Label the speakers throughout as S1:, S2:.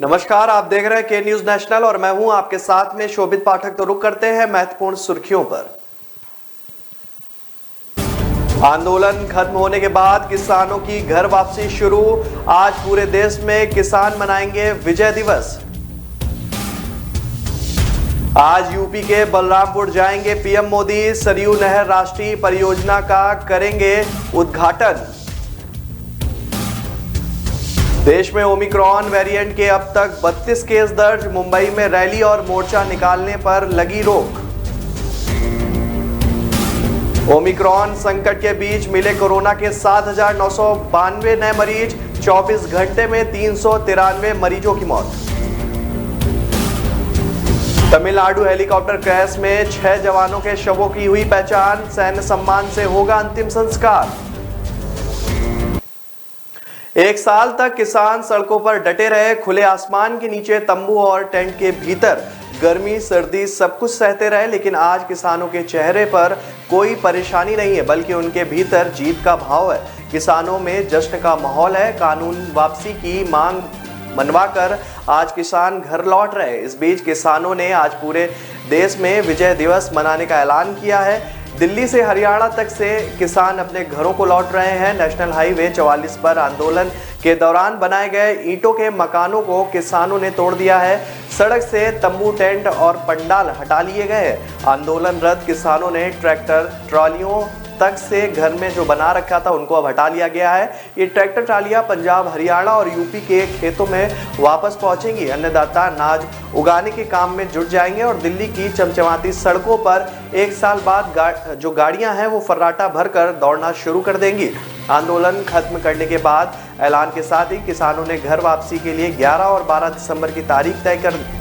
S1: नमस्कार, आप देख रहे हैं के न्यूज नेशनल और मैं हूं आपके साथ में शोभित पाठक। तो रुक करते हैं महत्वपूर्ण सुर्खियों पर। आंदोलन खत्म होने के बाद किसानों की घर वापसी शुरू। आज पूरे देश में किसान मनाएंगे विजय दिवस। आज यूपी के बलरामपुर जाएंगे पीएम मोदी। सरयू नहर राष्ट्रीय परियोजना का करेंगे उद्घाटन। देश में ओमिक्रॉन वेरिएंट के अब तक 32 केस दर्ज। मुंबई में रैली और मोर्चा निकालने पर लगी रोक। ओमिक्रॉन संकट के बीच मिले कोरोना के 7,992 नए मरीज। 24 घंटे में 393 मरीजों की मौत। तमिलनाडु हेलीकॉप्टर क्रैश में 6 जवानों के शवों की हुई पहचान। सैन्य सम्मान से होगा अंतिम संस्कार। एक साल तक किसान सड़कों पर डटे रहे। खुले आसमान के नीचे तंबू और टेंट के भीतर गर्मी सर्दी सब कुछ सहते रहे, लेकिन आज किसानों के चेहरे पर कोई परेशानी नहीं है, बल्कि उनके भीतर जीत का भाव है। किसानों में जश्न का माहौल है। कानून वापसी की मांग मनवाकर आज किसान घर लौट रहे। इस बीच किसानों ने आज पूरे देश में विजय दिवस मनाने का ऐलान किया है। दिल्ली से हरियाणा तक से किसान अपने घरों को लौट रहे हैं। नेशनल हाईवे 44 पर आंदोलन के दौरान बनाए गए ईंटों के मकानों को किसानों ने तोड़ दिया है। सड़क से तंबू, टेंट और पंडाल हटा लिए गए। आंदोलनरत किसानों ने ट्रैक्टर ट्रॉलियों तक से घर में जो बना रखा था उनको अब हटा लिया गया है। ये ट्रैक्टर ट्रालियां पंजाब, हरियाणा और यूपी के खेतों में वापस पहुंचेंगी। अन्नदाता अनाज उगाने के काम में जुट जाएंगे और दिल्ली की चमचमाती सड़कों पर एक साल बाद जो गाड़ियां हैं वो फर्राटा भरकर दौड़ना शुरू कर देंगी। आंदोलन खत्म करने के बाद ऐलान के साथ ही किसानों ने घर वापसी के लिए 11 और 12 दिसंबर की तारीख तय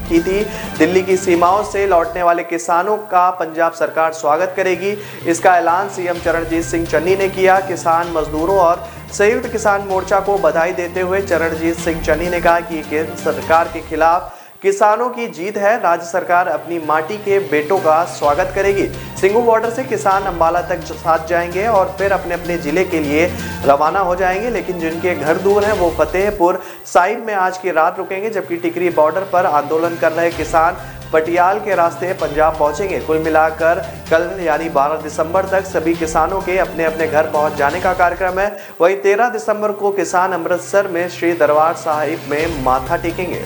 S1: की थी। दिल्ली की सीमाओं से लौटने वाले किसानों का पंजाब सरकार स्वागत करेगी। इसका ऐलान सीएम चरणजीत सिंह चन्नी ने किया। किसान मजदूरों और संयुक्त किसान मोर्चा को बधाई देते हुए चरणजीत सिंह चन्नी ने कहा कि केंद्र सरकार के खिलाफ किसानों की जीत है। राज्य सरकार अपनी माटी के बेटों का स्वागत करेगी। सिंघू बॉर्डर से किसान अंबाला तक साथ जाएंगे और फिर अपने अपने जिले के लिए रवाना हो जाएंगे, लेकिन जिनके घर दूर हैं वो फतेहपुर साइड में आज की रात रुकेंगे, जबकि टिकरी बॉर्डर पर आंदोलन कर रहे किसान पटियाल के रास्ते पंजाब पहुंचेंगे। कुल मिलाकर कल यानी 12 दिसंबर तक सभी किसानों के अपने अपने घर पहुंच जाने का कार्यक्रम है। वहीं 13 दिसंबर को किसान अमृतसर में श्री दरबार साहिब में माथा टेकेंगे।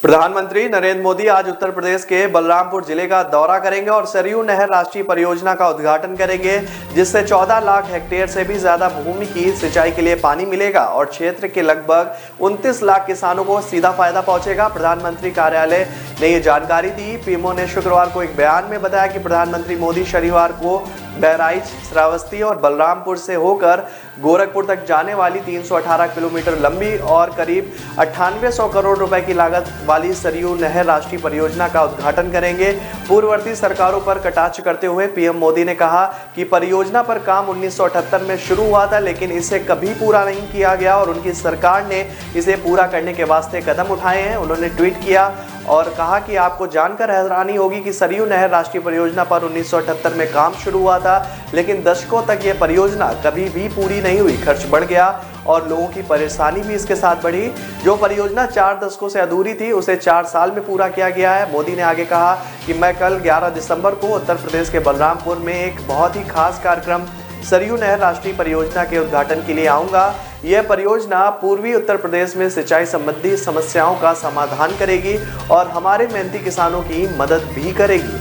S1: प्रधानमंत्री नरेंद्र मोदी आज उत्तर प्रदेश के बलरामपुर जिले का दौरा करेंगे और सरयू नहर राष्ट्रीय परियोजना का उद्घाटन करेंगे, जिससे 14 लाख हेक्टेयर से भी ज्यादा भूमि की सिंचाई के लिए पानी मिलेगा और क्षेत्र के लगभग 29 लाख किसानों को सीधा फायदा पहुंचेगा। प्रधानमंत्री कार्यालय ने ये जानकारी दी। पीएमओ ने शुक्रवार को एक बयान में बताया कि प्रधानमंत्री मोदी शनिवार को बहराइच, श्रावस्ती और बलरामपुर से होकर गोरखपुर तक जाने वाली 318 किलोमीटर लंबी और करीब 9800 करोड़ रुपए की लागत वाली सरयू नहर राष्ट्रीय परियोजना का उद्घाटन करेंगे। पूर्ववर्ती सरकारों पर कटाक्ष करते हुए पीएम मोदी ने कहा कि परियोजना पर काम 1978 में शुरू हुआ था, लेकिन इसे कभी पूरा नहीं किया गया और उनकी सरकार ने इसे पूरा करने के वास्ते कदम उठाए हैं। उन्होंने ट्वीट किया और कहा कि आपको जानकर हैरानी होगी कि सरयू नहर राष्ट्रीय परियोजना पर 1978 में काम शुरू हुआ था, लेकिन दशकों तक यह परियोजना कभी भी पूरी नहीं हुई। खर्च बढ़ गया और लोगों की परेशानी भी इसके साथ बढ़ी। जो परियोजना 4 दशकों से अधूरी थी उसे 4 साल में पूरा किया गया है। मोदी ने आगे कहा कि मैं कल 11 दिसंबर को उत्तर प्रदेश के बलरामपुर में एक बहुत ही खास कार्यक्रम सरयू नहर राष्ट्रीय परियोजना के उद्घाटन के लिए आऊंगा। यह परियोजना पूर्वी उत्तर प्रदेश में सिंचाई संबंधी समस्याओं का समाधान करेगी और हमारे मेहनती किसानों की मदद भी करेगी।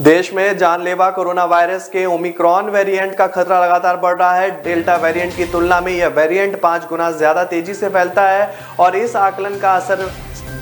S1: देश में जानलेवा कोरोना वायरस के ओमिक्रॉन वेरिएंट का खतरा लगातार बढ़ रहा है। डेल्टा वेरिएंट की तुलना में यह वेरिएंट 5 गुना ज्यादा तेजी से फैलता है और इस आकलन का असर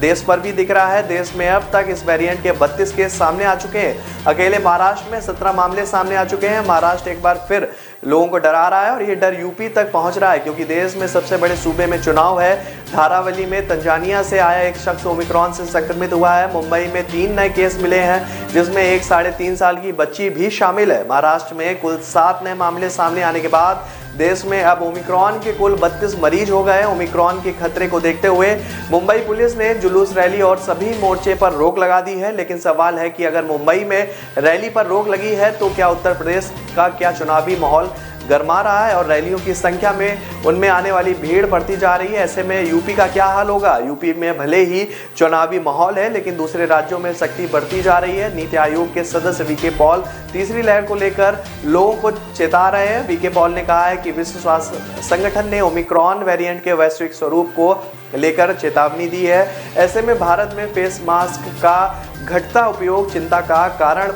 S1: देश पर भी दिख रहा है। देश में अब तक इस वेरिएंट के 32 केस सामने आ चुके हैं। अकेले महाराष्ट्र में 17 मामले सामने आ चुके हैं। महाराष्ट्र एक बार फिर लोगों को डरा रहा है और ये डर यूपी तक पहुंच रहा है, क्योंकि देश में सबसे बड़े सूबे में चुनाव है। धारावली में तंजानिया से आया एक शख्स ओमिक्रॉन से संक्रमित हुआ है। मुंबई में 3 नए केस मिले हैं, जिसमें एक 3.5 साल की बच्ची भी शामिल है। महाराष्ट्र में कुल 7 नए मामले सामने आने के बाद देश में अब ओमिक्रॉन के कुल 32 मरीज हो गए। ओमिक्रॉन के खतरे को देखते हुए मुंबई पुलिस ने जुलूस, रैली और सभी मोर्चे पर रोक लगा दी है। लेकिन सवाल है कि अगर मुंबई में रैली पर रोक लगी है तो क्या उत्तर प्रदेश का क्या चुनावी माहौल गरमा रहा है और रैलियों की संख्या में उनमें आने वाली भीड़ बढ़ती जा रही है। ऐसे में यूपी का क्या हाल होगा? यूपी में भले ही चुनावी माहौल है, लेकिन दूसरे राज्यों में सख्ती बढ़ती जा रही है। नीति आयोग के सदस्य वीके पॉल तीसरी लहर को लेकर लोगों को चेता रहे हैं। वीके पॉल ने कहा है कि विश्व स्वास्थ्य संगठन ने ओमिक्रॉन वेरिएंट के वैश्विक स्वरूप को लेकर चेतावनी दी है। ऐसे में भारत में फेस मास्क का घटता उपयोग चिंता का कारण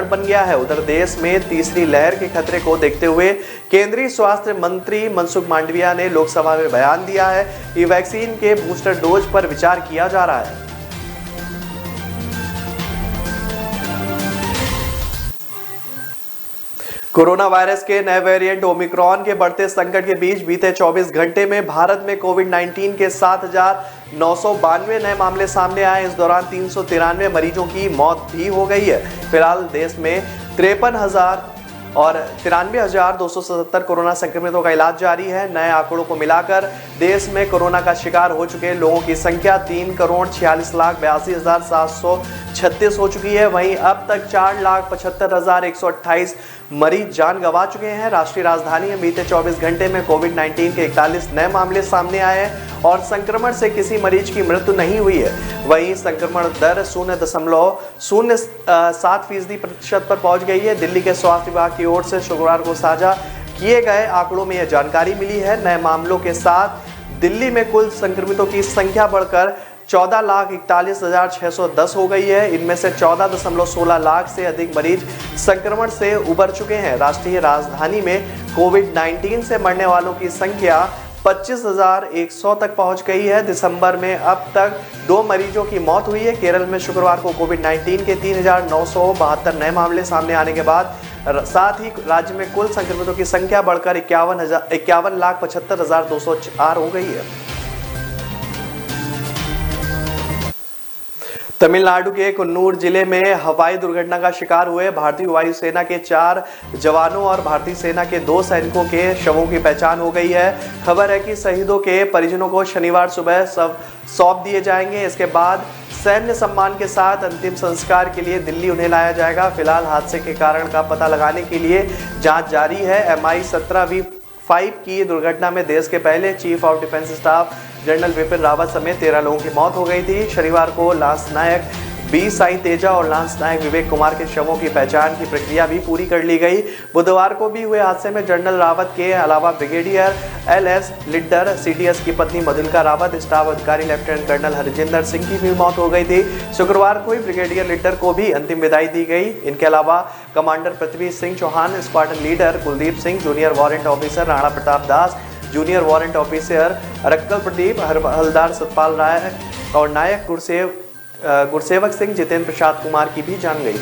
S1: बन गया है। उधर देश में तीसरी लहर के खतरे को देखते हुए केंद्रीय स्वास्थ्य मंत्री मनसुख मांडविया ने लोकसभा में बयान दिया है कि वैक्सीन के बूस्टर डोज पर विचार किया जा रहा है। कोरोना वायरस के नए वेरिएंट ओमिक्रॉन के बढ़ते संकट के बीच बीते 24 घंटे में भारत में कोविड-19 के 7,992 नए मामले सामने आए। इस दौरान 393 मरीजों की मौत भी हो गई है। फिलहाल देश में 93,277 कोरोना संक्रमितों का इलाज जारी है। नए आंकड़ों को मिलाकर देश में कोरोना का शिकार हो चुके लोगों की संख्या 3,46,82,736 हो चुकी है। वहीं अब तक 4,75,128 मरीज जान गंवा चुके हैं। राष्ट्रीय राजधानी में बीते 24 घंटे में कोविड-19 के 41 नए मामले सामने आए हैं और संक्रमण से किसी मरीज की मृत्यु नहीं हुई है। वहीं संक्रमण दर 0.07% पर पहुंच गई है। दिल्ली के स्वास्थ्य विभाग की ओर से शुक्रवार को साझा किए गए आंकड़ों में यह जानकारी मिली है। नए मामलों के साथ दिल्ली में कुल संक्रमितों की संख्या बढ़कर 14,41,610 हो गई है। इनमें से 14.16 लाख से अधिक मरीज संक्रमण से उबर चुके हैं। राष्ट्रीय राजधानी में कोविड-19 से मरने वालों की संख्या 25,100 तक पहुंच गई है। दिसंबर में अब तक 2 मरीजों की मौत हुई है। केरल में शुक्रवार को कोविड-19 के 3,972 नए मामले सामने आने के बाद साथ ही राज्य में कुल संक्रमितों की संख्या बढ़कर 51,75,204 हो गई है। तमिलनाडु के कन्नूर जिले में हवाई दुर्घटना का शिकार हुए भारतीय वायुसेना के 4 जवानों और भारतीय सेना के 2 सैनिकों के शवों की पहचान हो गई है। खबर है कि शहीदों के परिजनों को शनिवार सुबह सौंप दिए जाएंगे। इसके बाद सैन्य सम्मान के साथ अंतिम संस्कार के लिए दिल्ली उन्हें लाया जाएगा। फिलहाल हादसे के कारण का पता लगाने के लिए जांच जारी है। MI-17V5 की दुर्घटना में देश के पहले chief of defence staff general Vipin Rawat समेत 13 लोगों की मौत हो गई थी। शनिवार को लांस नायक बी साई तेजा और लांस नायक विवेक कुमार के शवों की पहचान की प्रक्रिया भी पूरी कर ली गई। बुधवार को भी हुए हादसे में जनरल रावत के अलावा ब्रिगेडियर LS लिड्डर, CDS की पत्नी मधुलिका रावत, स्टाफ अधिकारी लेफ्टिनेंट कर्नल हरजिंदर सिंह की भी मौत हो गई थी। शुक्रवार को ही ब्रिगेडियर लिड्डर को भी अंतिम विदाई दी गई। इनके अलावा commander Prithvi Singh Chauhan, squadron leader Kuldeep Singh, junior warrant officer Rana Pratap Das, junior warrant officer Rakkal Pradeep, havildar Satpal Rai और नायक गुरसेवक सिंह जितेंद्र प्रसाद कुमार की भी जान गई थी।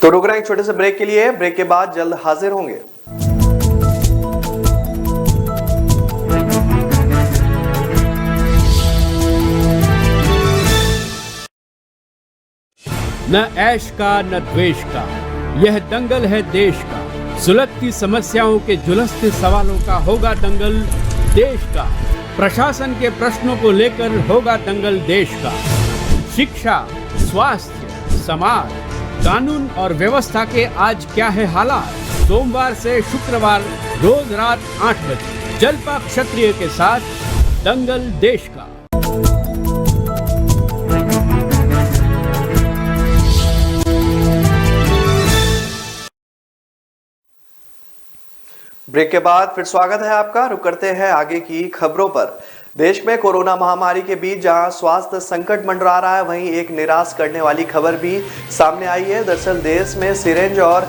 S1: तो रुक रहे हैं एक छोटे से ब्रेक के लिए। ब्रेक के बाद जल्द हाजिर होंगे।
S2: न ऐश का न द्वेष का, यह दंगल है देश का। सुलगती समस्याओं के जुलसते सवालों का होगा दंगल देश का। प्रशासन के प्रश्नों को लेकर होगा दंगल देश का। शिक्षा, स्वास्थ्य, समाज, कानून और व्यवस्था के आज क्या है हालात। सोमवार से शुक्रवार रोज रात 8 बजे जलपा क्षत्रिय के साथ दंगल देश का।
S1: ब्रेक के बाद फिर स्वागत है आपका। रुक करते हैं आगे की खबरों पर। देश में कोरोना महामारी के बीच जहां स्वास्थ्य संकट मंडरा रहा है, वहीं एक निराश करने वाली खबर भी सामने आई है। दरअसल देश में सिरिंज और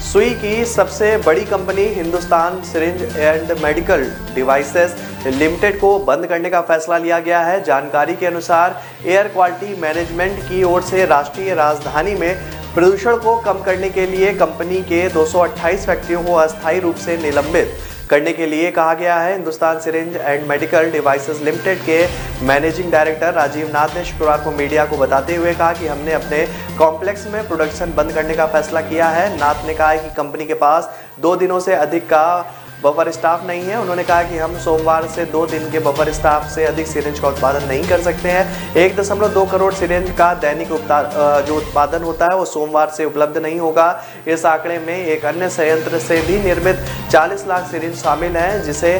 S1: सुई की सबसे बड़ी company Hindustan syringe and medical devices limited को बंद करने का फैसला लिया गया है। जानकारी के अनुसार एयर क्वालिटी मैनेजमेंट की ओर से राष्ट्रीय राजधानी में प्रदूषण को कम करने के लिए कंपनी के 228 फैक्ट्रियों को अस्थायी रूप से निलंबित करने के लिए कहा गया है। Hindustan syringe and medical devices limited के मैनेजिंग डायरेक्टर राजीव नाथ ने शुक्रवार को मीडिया को बताते हुए कहा कि हमने अपने कॉम्प्लेक्स में प्रोडक्शन बंद करने का फैसला किया है। नाथ ने कहा है कि कंपनी के पास 2 दिनों से अधिक का बफर स्टॉक नहीं है। उन्होंने कहा कि हम सोमवार से 2 दिन के बफर स्टॉक से अधिक सिरिंज का उत्पादन नहीं कर सकते हैं। 1.2 करोड़ सिरिंज का दैनिक जो उत्पादन होता है वो सोमवार से उपलब्ध नहीं होगा। इस आंकड़े में एक अन्य संयंत्र से भी निर्मित 40 लाख सिरिंज शामिल हैं, जिसे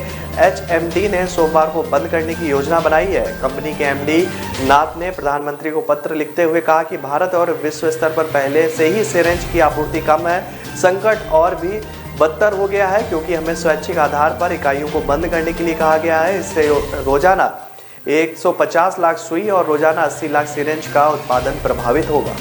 S1: HMD ने सोमवार को बंद करने की योजना बनाई है। कंपनी के MD नाथ ने प्रधानमंत्री को पत्र लिखते हुए कहा कि भारत और विश्व स्तर पर पहले से ही सिरिंज की आपूर्ति कम है। संकट और भी बदतर हो गया है क्योंकि हमें स्वैच्छिक आधार पर इकाइयों को बंद करने के लिए कहा गया है। इससे रोजाना 150 लाख सुई और रोजाना 80 लाख सिरिंज का उत्पादन प्रभावित होगा।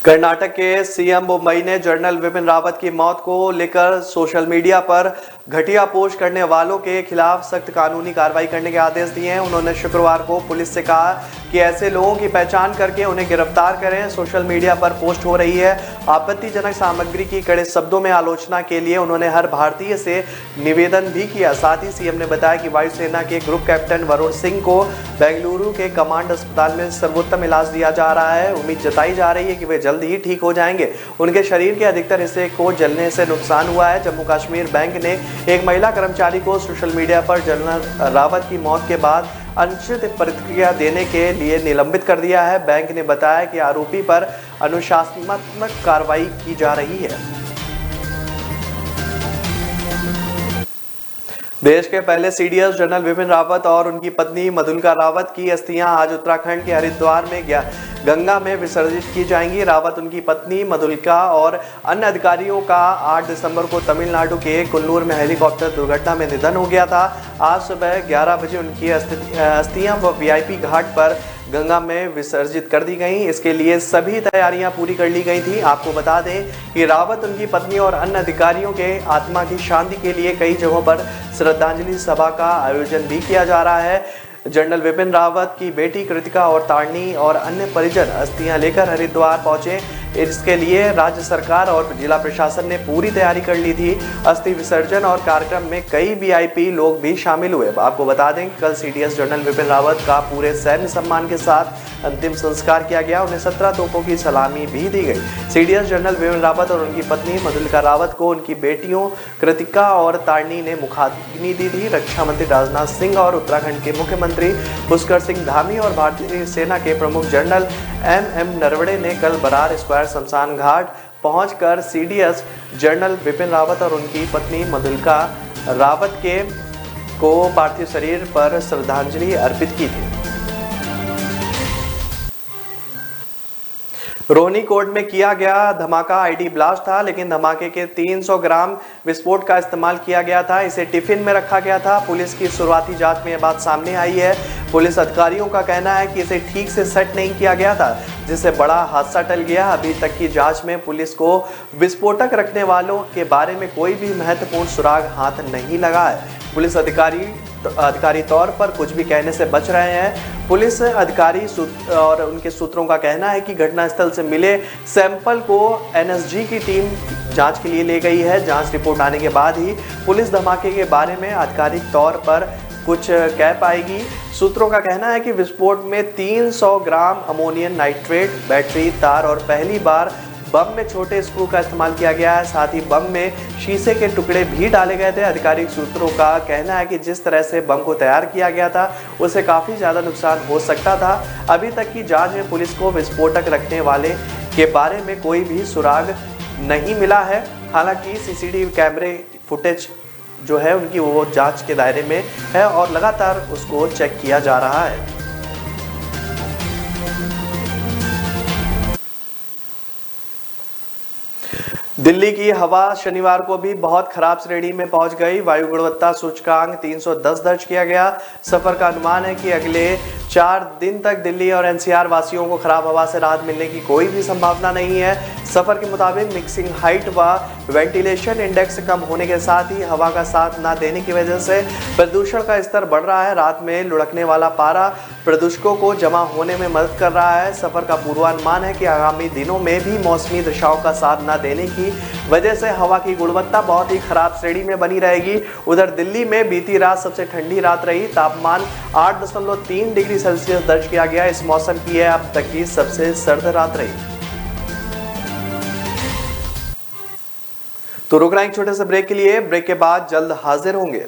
S1: कर्नाटक के CM मुंबई ने जनरल विपिन रावत की मौत को लेकर सोशल मीडिया पर घटिया पोस्ट करने वालों के खिलाफ सख्त कानूनी कार्रवाई करने के आदेश दिए हैं। उन्होंने शुक्रवार को पुलिस से कहा कि ऐसे लोगों की पहचान करके उन्हें गिरफ्तार करें। सोशल मीडिया पर पोस्ट हो रही है आपत्तिजनक सामग्री की कड़े शब्दों में आलोचना के लिए उन्होंने हर भारतीय से निवेदन भी किया। साथ ही CM ने बताया कि वायुसेना के ग्रुप कैप्टन वरुण सिंह को बेंगलुरु के कमांड अस्पताल में सर्वोत्तम इलाज दिया जा रहा है। उम्मीद जताई जा रही है कि वे जल्द ही ठीक हो जाएंगे। उनके शरीर के अधिकतर हिस्से को जलने से नुकसान हुआ है। जम्मू कश्मीर बैंक ने एक महिला कर्मचारी को सोशल मीडिया पर जनरल रावत की मौत के बाद अनुचित प्रतिक्रिया देने के लिए निलंबित कर दिया है। बैंक ने बताया कि आरोपी पर अनुशासनात्मक कार्रवाई की जा रही है। देश के पहले CDS जनरल विपिन रावत और उनकी पत्नी मधुलिका रावत की अस्थियां आज उत्तराखंड के हरिद्वार में गंगा में विसर्जित की जाएंगी। रावत, उनकी पत्नी मधुलिका और अन्य अधिकारियों का 8 दिसंबर को तमिलनाडु के कुन्नूर में हेलीकॉप्टर दुर्घटना में निधन हो गया था। आज सुबह 11 बजे उनकी अस्थियां VIP घाट पर गंगा में विसर्जित कर दी गई। इसके लिए सभी तैयारियां पूरी कर ली गई थी। आपको बता दें कि रावत, उनकी पत्नी और अन्य अधिकारियों के आत्मा की शांति के लिए कई जगहों पर श्रद्धांजलि सभा का आयोजन भी किया जा रहा है। जनरल विपिन रावत की बेटी कृतिका और तारणी और अन्य परिजन अस्थियां लेकर हरिद्वार पहुंचे। इसके लिए राज्य सरकार और जिला प्रशासन ने पूरी तैयारी कर ली थी। अस्थि विसर्जन और कार्यक्रम में कई VIP लोग भी शामिल हुए। आपको बता दें कि कल CDS जनरल विपिन रावत का पूरे सैन्य सम्मान के साथ अंतिम संस्कार किया गया। उन्हें 17 तोपों की सलामी भी दी गई। CDS जनरल विपिन रावत और उनकी पत्नी मधुलिका रावत को उनकी बेटियों कृतिका और तारणी ने मुखाग्नि दी थी। रक्षा मंत्री राजनाथ सिंह और उत्तराखंड के मुख्यमंत्री पुष्कर सिंह धामी और भारतीय सेना के प्रमुख जनरल MM नरवणे ने कल बरार स्क्वायर शमशान घाट पहुंचकर CDS जनरल विपिन रावत और उनकी पत्नी मधुलिका रावत को पार्थिव शरीर पर श्रद्धांजलि अर्पित की थी। रोहिणी कोर्ट में किया गया धमाका ID ब्लास्ट था, लेकिन धमाके के 300 ग्राम विस्फोट का इस्तेमाल किया गया था। इसे टिफिन में रखा गया था। पुलिस की शुरुआती जांच में यह बात सामने आई है। पुलिस अधिकारियों का कहना है कि इसे ठीक से सेट नहीं किया गया था, जिससे बड़ा हादसा टल गया। अभी तक की जांच में पुलिस को विस्फोटक रखने वालों के बारे में कोई भी महत्वपूर्ण सुराग हाथ नहीं लगा है। पुलिस अधिकारी तौर पर कुछ भी कहने से बच रहे हैं। पुलिस अधिकारी और उनके सूत्रों का कहना है कि घटनास्थल से मिले सैंपल को NSG की टीम जांच के लिए ले गई है। जांच रिपोर्ट आने के बाद ही पुलिस धमाके के बारे में आधिकारिक तौर पर कुछ कह पाएगी। सूत्रों का कहना है कि विस्फोट में 300 ग्राम अमोनियम नाइट्रेट, बैटरी, तार और पहली बार बम में छोटे स्क्रू का इस्तेमाल किया गया है। साथ ही बम में शीशे के टुकड़े भी डाले गए थे। आधिकारिक सूत्रों का कहना है कि जिस तरह से बम को तैयार किया गया था उससे काफ़ी ज़्यादा नुकसान हो सकता था। अभी तक की जांच में पुलिस को विस्फोटक रखने वाले के बारे में कोई भी सुराग नहीं मिला है। हालांकि CCTV कैमरे फुटेज जो है उनकी वो जांच के दायरे में है और लगातार उसको चेक किया जा रहा है। दिल्ली की हवा शनिवार को भी बहुत खराब श्रेणी में पहुंच गई। वायु गुणवत्ता सूचकांक 310 दर्ज किया गया। सफर का अनुमान है कि अगले 4 दिन तक दिल्ली और NCR वासियों को खराब हवा से राहत मिलने की कोई भी संभावना नहीं है। सफर के मुताबिक मिक्सिंग हाइट व वेंटिलेशन इंडेक्स कम होने के साथ ही हवा का साथ न देने की वजह से प्रदूषण का स्तर बढ़ रहा है। रात में लुढ़कने वाला पारा प्रदूषकों को जमा होने में मदद कर रहा है। सफर का पूर्वानुमान है कि आगामी दिनों में भी मौसमी दशाओं का साथ न देने की वजह से हवा की गुणवत्ता बहुत ही खराब श्रेणी में बनी रहेगी। उधर दिल्ली में बीती रात सबसे ठंडी रात रही। तापमान 8.3 डिग्री सेल्सियस दर्ज किया गया। इस मौसम की यह अब तक की सबसे सर्द रात रही। तो रुक रहे हैं एक छोटे से ब्रेक के लिए। ब्रेक के बाद जल्द हाजिर होंगे।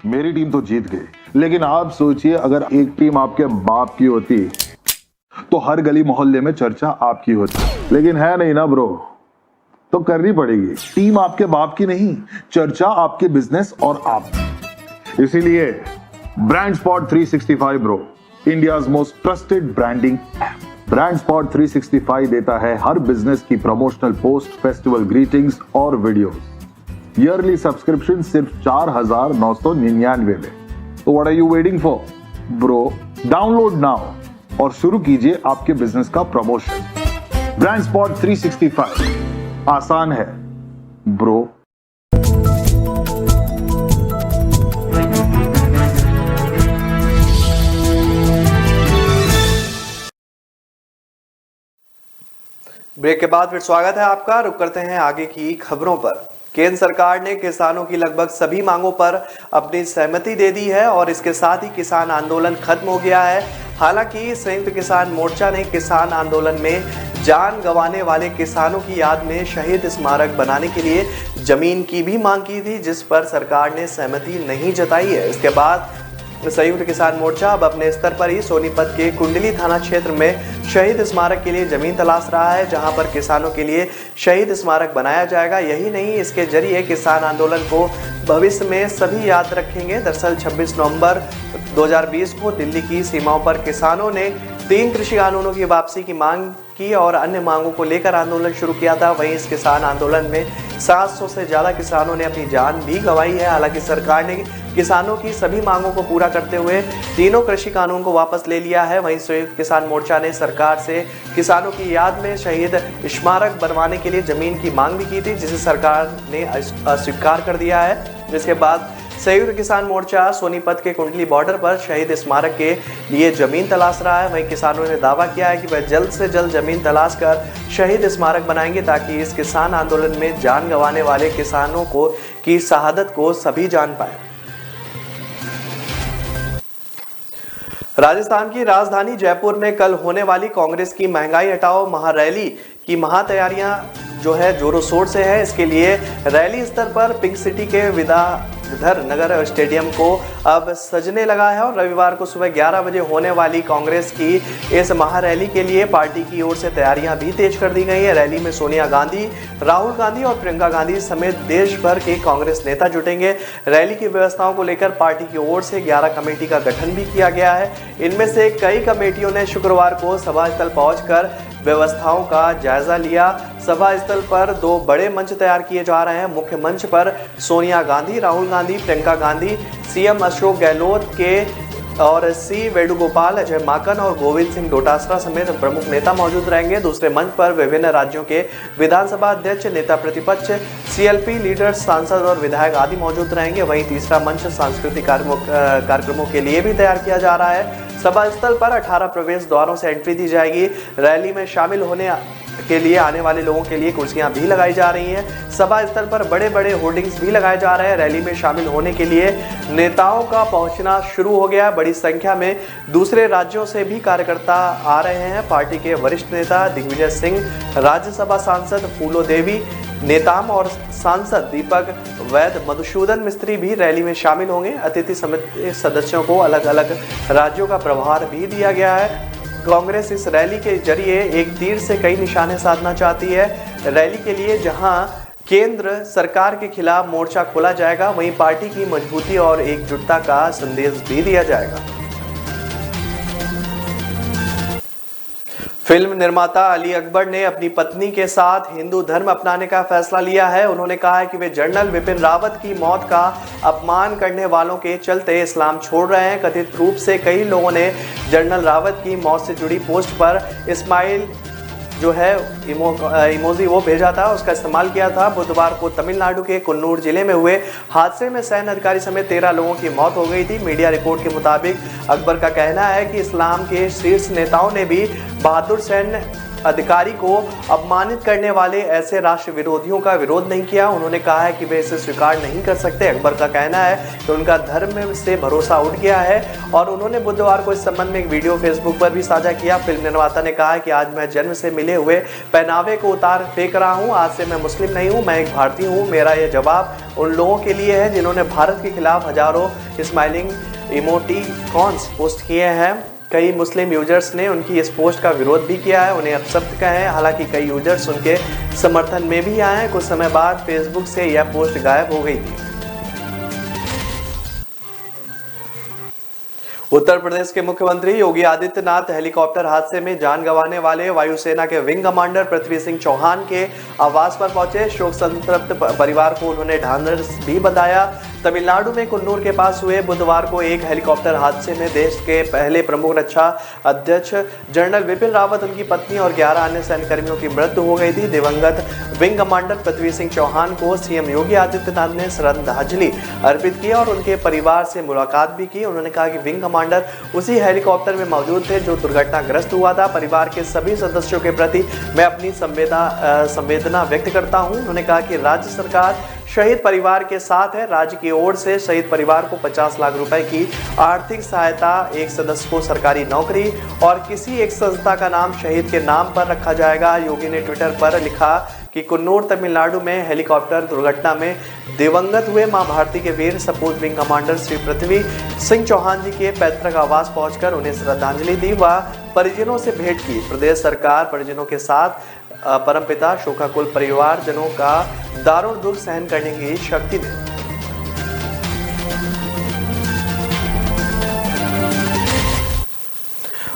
S3: मेरी टीम तो जीत गई, लेकिन आप सोचिए अगर एक टीम आपके बाप की होती तो हर गली मोहल्ले में चर्चा आपकी होती, लेकिन है नहीं ना ब्रो, तो करनी पड़ेगी। टीम आपके बाप की नहीं, चर्चा आपके बिजनेस और आप। इसीलिए brand spot 365 bro, India's most trusted branding app. Brand spot 365 देता है हर बिजनेस की प्रमोशनल पोस्ट, फेस्टिवल ग्रीटिंग्स और वीडियोस। ईयरली सब्सक्रिप्शन सिर्फ 4,999 में। तो what are you waiting for bro? Download now और शुरू कीजिए आपके बिजनेस का प्रमोशन। ब्रांड स्पॉट 365 आसान है ब्रो।
S1: ब्रेक के बाद फिर स्वागत है आपका। रुक करते हैं आगे की खबरों पर। केंद्र सरकार ने किसानों की लगभग सभी मांगों पर अपनी सहमति दे दी है और इसके साथ ही किसान आंदोलन खत्म हो गया है। हालांकि संयुक्त किसान मोर्चा ने किसान आंदोलन में जान गंवाने वाले किसानों की याद में शहीद स्मारक बनाने के लिए जमीन की भी मांग की थी, जिस पर सरकार ने सहमति नहीं जताई है। इसके बाद संयुक्त किसान मोर्चा अब अपने स्तर पर ही सोनीपत के कुंडली थाना क्षेत्र में शहीद स्मारक के लिए जमीन तलाश रहा है, जहां पर किसानों के लिए शहीद स्मारक बनाया जाएगा। यही नहीं, इसके जरिए किसान आंदोलन को भविष्य में सभी याद रखेंगे। दरअसल 26 नवंबर 2020 को दिल्ली की सीमाओं पर किसानों ने 3 कृषि कानूनों की वापसी की मांग की और अन्य मांगों को लेकर आंदोलन शुरू किया था। वहीं इस किसान आंदोलन में 700 से ज्यादा किसानों ने अपनी जान भी गंवाई है। हालांकि सरकार ने किसानों की सभी मांगों को पूरा करते हुए तीनों कृषि कानून को वापस ले लिया है। वहीं संयुक्त किसान मोर्चा ने सरकार से किसानों की याद में शहीद स्मारक बनवाने के लिए जमीन की मांग भी की थी, जिसे सरकार ने अस्वीकार कर दिया है। जिसके बाद संयुक्त किसान मोर्चा सोनीपत के कुंडली बॉर्डर पर शहीद स्मारक के लिए जमीन तलाश रहा है। वहीं किसानों ने दावा किया है कि वह जल्द से जल्द जमीन तलाश कर शहीद स्मारक बनाएंगे, ताकि इस किसान आंदोलन में जान गंवाने वाले किसानों को की शहादत को सभी जान पाए। राजस्थान की राजधानी जयपुर में कल होने वाली कांग्रेस की महंगाई हटाओ महारैली की तैयारियां जो है जोरों शोर से है। इसके लिए रैली स्तर पर पिंक सिटी के विद्याधर नगर स्टेडियम को अब सजने लगा है और रविवार को सुबह 11 बजे होने वाली कांग्रेस की इस महारैली के लिए पार्टी की ओर से तैयारियां भी तेज कर दी गई है। रैली में सोनिया गांधी, राहुल गांधी और प्रियंका गांधी समेत देश भर के कांग्रेस नेता जुटेंगे। रैली की व्यवस्थाओं को लेकर पार्टी की ओर से 11 कमेटी का गठन भी किया गया है। इनमें से कई कमेटियों ने शुक्रवार को सभा स्थल पहुंचकर व्यवस्थाओं का जायजा लिया। सभा स्थल पर 2 बड़े मंच तैयार किए जा रहे हैं। मुख्य मंच पर सोनिया गांधी, राहुल गांधी, प्रियंका गांधी, सीएम अशोक गहलोत के और सी वेणुगोपाल, अजय माकन और गोविंद सिंह डोटासरा समेत प्रमुख नेता मौजूद रहेंगे। दूसरे मंच पर विभिन्न राज्यों के विधानसभा अध्यक्ष, नेता प्रतिपक्ष, सीएलपी लीडर्स, सांसद और विधायक आदि मौजूद रहेंगे। वहीं तीसरा मंच सांस्कृतिक कार्यक्रमों के लिए भी तैयार किया जा रहा है। सभा स्थल पर 18 प्रवेश द्वारों से एंट्री दी जाएगी। रैली में शामिल होने के लिए आने वाले लोगों के लिए कुर्सियां भी लगाई जा रही हैं। सभा स्थल पर बड़े बड़े होर्डिंग्स भी लगाए जा रहे हैं। रैली में शामिल होने के लिए नेताओं का पहुंचना शुरू हो गया। बड़ी संख्या में दूसरे राज्यों से भी कार्यकर्ता आ रहे हैं। पार्टी के वरिष्ठ नेता दिग्विजय सिंह, राज्यसभा सांसद फूलो देवी नेताम और सांसद दीपक वैद, मधुसूदन मिस्त्री भी रैली में शामिल होंगे। अतिथि समिति सदस्यों को अलग अलग राज्यों का प्रभार भी दिया गया है। कांग्रेस इस रैली के जरिए एक तीर से कई निशाने साधना चाहती है। रैली के लिए जहां केंद्र सरकार के खिलाफ मोर्चा खोला जाएगा, वहीं पार्टी की मजबूती और एकजुटता का संदेश भी दिया जाएगा। फिल्म निर्माता अली अकबर ने अपनी पत्नी के साथ हिंदू धर्म अपनाने का फैसला लिया है। उन्होंने कहा है कि वे जनरल विपिन रावत की मौत का अपमान करने वालों के चलते इस्लाम छोड़ रहे हैं। कथित रूप से कई लोगों ने जनरल रावत की मौत से जुड़ी पोस्ट पर इस्माइल जो है इमोजी वो भेजा था, उसका इस्तेमाल किया था। बुधवार को तमिलनाडु के कुन्नूर जिले में हुए हादसे में सैन्य अधिकारी समेत 13 लोगों की मौत हो गई थी। मीडिया रिपोर्ट के मुताबिक अकबर का कहना है कि इस्लाम के शीर्ष नेताओं ने भी बहादुर सैन्य अधिकारी को अपमानित करने वाले ऐसे राष्ट्र विरोधियों का विरोध नहीं किया। उन्होंने कहा है कि वे इसे स्वीकार नहीं कर सकते। अकबर का कहना है कि उनका धर्म से भरोसा उठ गया है और उन्होंने बुधवार को इस संबंध में एक वीडियो फेसबुक पर भी साझा किया। फिल्म निर्माता ने कहा है कि आज मैं जन्म से मिले हुए पहनावे को उतार फेंक रहा हूँ। आज से मैं मुस्लिम नहीं हूँ, मैं एक भारतीय हूँ। मेरा यह जवाब उन लोगों के लिए है जिन्होंने भारत के खिलाफ हजारों स्माइलिंग इमोटिकॉन्स पोस्ट किए हैं। कई मुस्लिम यूजर्स ने उनकी इस पोस्ट का विरोध भी किया है, उन्हें अपशब्द कहे हैं। हालांकि कई यूजर्स उनके समर्थन में भी आए हैं। कुछ समय बाद फेसबुक से यह पोस्ट गायब हो गई थी। उत्तर प्रदेश के मुख्यमंत्री योगी आदित्यनाथ हेलीकॉप्टर हादसे में जान गंवाने वाले वायुसेना के विंग कमांडर पृथ्वी सिंह चौहान के आवास पर पहुंचे। शोक संतप्त परिवार को उन्होंने ढांढस भी बंधाया। तमिलनाडु में कुन्नूर के पास हुए बुधवार को एक हेलीकॉप्टर हादसे में देश के पहले प्रमुख रक्षा अध्यक्ष जनरल विपिन रावत, उनकी पत्नी और 11 अन्य सैन्यकर्मियों की मृत्यु हो गई थी। दिवंगत विंग कमांडर पृथ्वी सिंह चौहान को सीएम योगी आदित्यनाथ ने श्रद्धांजलि अर्पित की और उनके परिवार से मुलाकात भी की। उन्होंने कहा कि विंग कमांडर उसी हेलीकॉप्टर में मौजूद थे जो दुर्घटनाग्रस्त हुआ था। परिवार के सभी सदस्यों के प्रति मैं अपनी संवेदना व्यक्त करता हूं। उन्होंने कहा कि राज्य सरकार शहीद परिवार के साथ है। राज्य की ओर से शहीद परिवार को 50 लाख रुपए की आर्थिक सहायता, एक सदस्य को सरकारी नौकरी और किसी एक संस्था का नाम शहीद के नाम पर रखा जाएगा। योगी ने ट्विटर पर लिखा कि कुन्नूर तमिलनाडु में हेलीकॉप्टर दुर्घटना में दिवंगत हुए मां भारती के वीर सपूत विंग कमांडर श्री पृथ्वी सिंह चौहान जी के पैतृक आवास पहुंचकर उन्हें श्रद्धांजलि दी व परिजनों से भेंट की। प्रदेश सरकार परिजनों के साथ परमपिता शोकाकुल परिवारजनों का दारुण दुख सहन करने की शक्ति दे।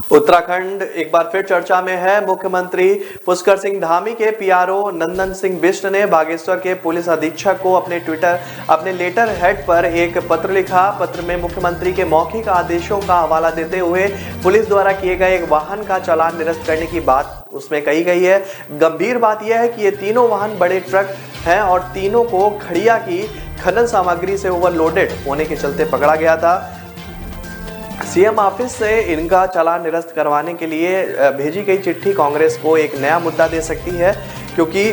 S1: उत्तराखंड एक बार फिर चर्चा में है। मुख्यमंत्री पुष्कर सिंह धामी के पीआरओ नंदन सिंह बिष्ट ने बागेश्वर के पुलिस अधीक्षक को अपने लेटर हेड पर एक पत्र लिखा। पत्र में मुख्यमंत्री के मौखिक आदेशों का हवाला देते हुए पुलिस द्वारा किए गए एक वाहन का चालान निरस्त करने की बात उसमें कही गई है। गंभीर बात यह है कि ये तीनों वाहन बड़े ट्रक हैं और तीनों को खड़िया की खनन सामग्री से ओवरलोडेड होने के चलते पकड़ा गया था। सीएम ऑफिस से इनका चालान निरस्त करवाने के लिए भेजी गई चिट्ठी कांग्रेस को एक नया मुद्दा दे सकती है, क्योंकि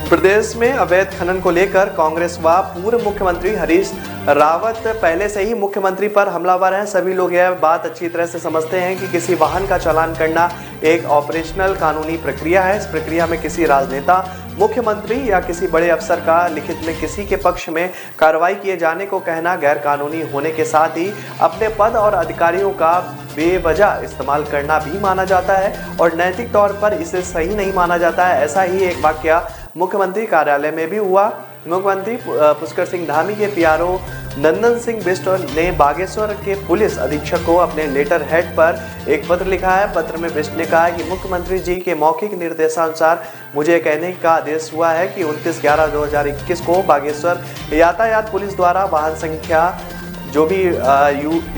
S1: प्रदेश में अवैध खनन को लेकर कांग्रेस व पूर्व मुख्यमंत्री हरीश रावत पहले से ही मुख्यमंत्री पर हमलावर हैं। सभी लोग यह बात अच्छी तरह से समझते हैं कि किसी वाहन का चालान करना एक ऑपरेशनल कानूनी प्रक्रिया है। इस प्रक्रिया में किसी राजनेता, मुख्यमंत्री या किसी बड़े अफसर का लिखित में किसी के पक्ष में कार्रवाई किए जाने को कहना गैर कानूनी होने के साथ ही अपने पद और अधिकारियों का बेवजह इस्तेमाल करना भी माना जाता है और नैतिक तौर पर इसे सही नहीं माना जाता है। ऐसा ही एक वाकया मुख्यमंत्री कार्यालय में भी हुआ। मुख्यमंत्री पुष्कर सिंह धामी के पीआरओ नंदन सिंह बिष्ट ने बागेश्वर के पुलिस अधीक्षक को अपने लेटर हेड पर एक पत्र लिखा है। पत्र में बिष्ट ने कहा है कि मुख्यमंत्री जी के मौखिक निर्देशानुसार मुझे कहने का आदेश हुआ है कि 29/11/2021 को बागेश्वर यातायात पुलिस द्वारा वाहन संख्या जो भी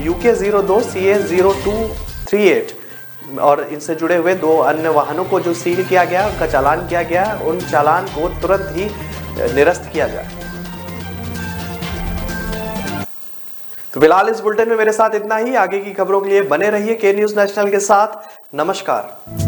S1: UK 02 CA 0238 और इनसे जुड़े हुए 2 अन्य वाहनों को जो सील किया गया, उनका चालान किया गया, उन चालान को तुरंत ही निरस्त किया जाए। तो फिलहाल इस बुलेटिन में मेरे साथ इतना ही। आगे की खबरों के लिए बने रहिए के न्यूज़ नेशनल के साथ। नमस्कार।